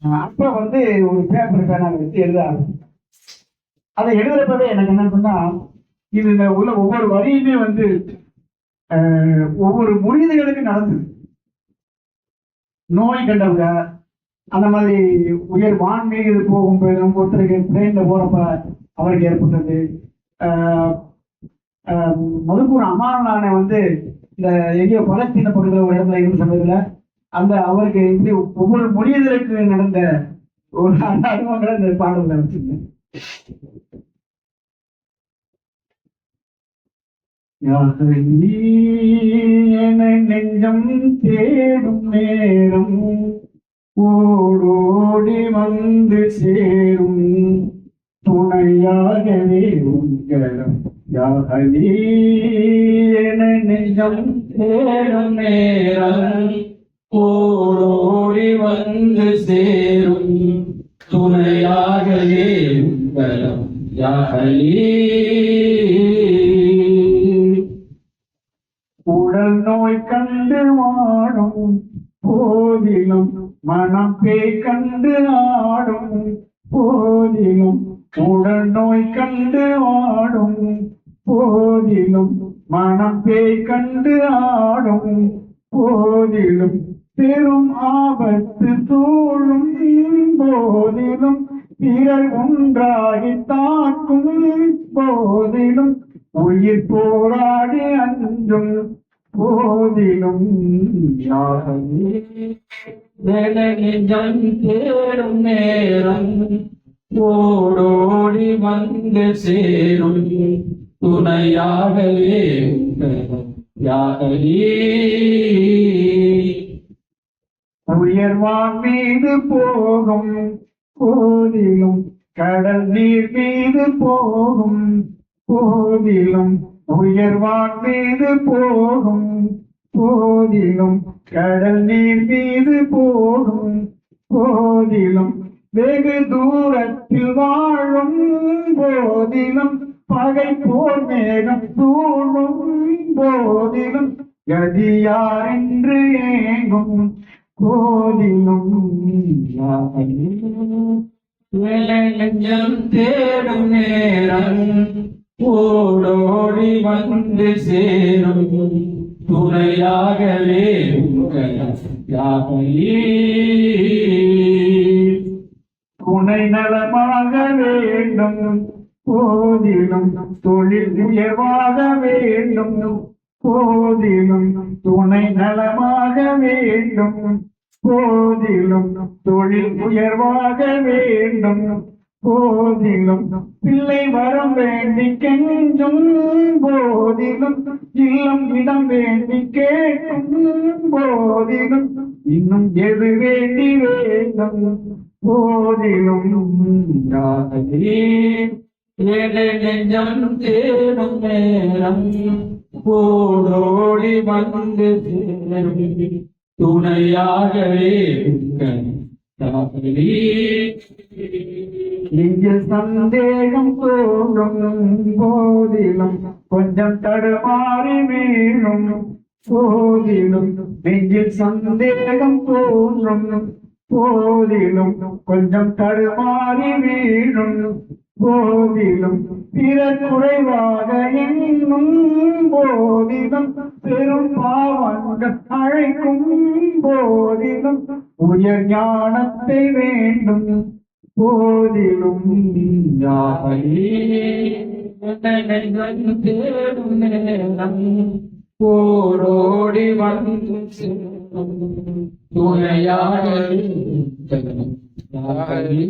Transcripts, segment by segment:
அப்ப வந்து ஒரு பேப்பர் பேனாவை வச்சு எழுத ஆரம்பிச்சேன். அதை எழுதுறப்பவே எனக்கு என்ன சொன்னா, இதுல உள்ள ஒவ்வொரு வரியுமே வந்து ஒவ்வொரு முறிவுகளுக்கு நடந்தது. நோய் கண்டவங்க, அந்த மாதிரி உயர் வான்மீக போகும்போது நம்ம ஒருத்தருக்கு ட்ரெயின்ல போறப்ப அவருக்கு ஏற்பட்டது. மதுக்கூர் அம்மானான வந்து இந்த எங்கேயோ பலஸ்தீன பகுதியில் ஒரு இடத்துல இருந்து சொன்னதுல அந்த அவருக்கு இப்படி ஒவ்வொரு மொழியதற்கு நடந்த ஒரு அனுபவங்களை இந்த பாடல்ல வச்சிருக்கேன். நெஞ்சம் தேடும் நேரம் ஓடோடி வந்து சேரும் துணையாகவே உங்கரம் யாகலீ நெஞ்சம் தேடும் நேரம் ஓடோடி வந்து சேரும் துணையாகவே உங்கரம் யாகலீ. உடல் நோய் கண்டு வாடும் போதிலும் மனம் பேய் கண்டு ஆடும் போதிலும் உடல் நோய் கண்டு ஆடும் போதிலும் மனம் பேய் கண்டு ஆடும் போதிலும் பெரும் ஆபத்து சூழும் போதிலும் பிறர் ஒன்றாகி தாக்கும் போதிலும் உயிர் போராடி அஞ்சும் போதிலும் நெஞ்சம் தேடும் நேரம் ஓடோடி வந்து சேரும் துணையாகவே யாகலீ. உயர்வான் மீது போகும் போதிலும் கடல் நீர் மீது போகும் போதிலும் உயர்வான் மீது போகும் போதிலும் கடல் நீர் மீது போகும் போதிலும் வெகு தூரத்தில் வாழும் போதிலும் பகை போர் மேகம் சூழும் போதிலும் கதியார் என்று ஏங்கும் போதிலும் நெஞ்சம் தேடும் நேரம் ஓடோடி வந்து சேரும் துணையாகவே யாகலீ. துணை நலமாக வேண்டும் போதிலும் தொழில் உயர்வாக வேண்டும் போதிலும் துணை நலமாக வேண்டும் போதிலும் தொழில் உயர்வாக வேண்டும் போதிலும் பிள்ளை வரம் வேண்டி கெஞ்சும் போதிலும் இல்லம் இடம் வேண்டி கேட்கும் போதிலும் இன்னும் எது வேண்டி வேண்டும் போதிலும் நெஞ்சம் தேடும் நேரம் ஓடோடி வந்து சேரும் துணையாகவே யாகலீ. நெஞ்சில் சந்தேகம் தோன்றும் போதிலும் கொஞ்சம் தடுமாறி வீழும் போதிலும் நெஞ்சில் சந்தேகம் தோன்றும் போதிலும் கொஞ்சம் தடுமாறி வீழும் போதிலும் பிற குறைவாக எண்ணும் போதிலும் பெரும் பாவங்கள் அழைக்கும் போதிலும் உயர் ஞானத்தை வேண்டும் போதிலும் யாகலீ. தேடும் நேரம் ஓடோடி வந்து சேரும் துணையாகவே யாகலீ.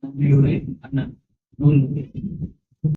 நன்றியுரை அண்ணன்.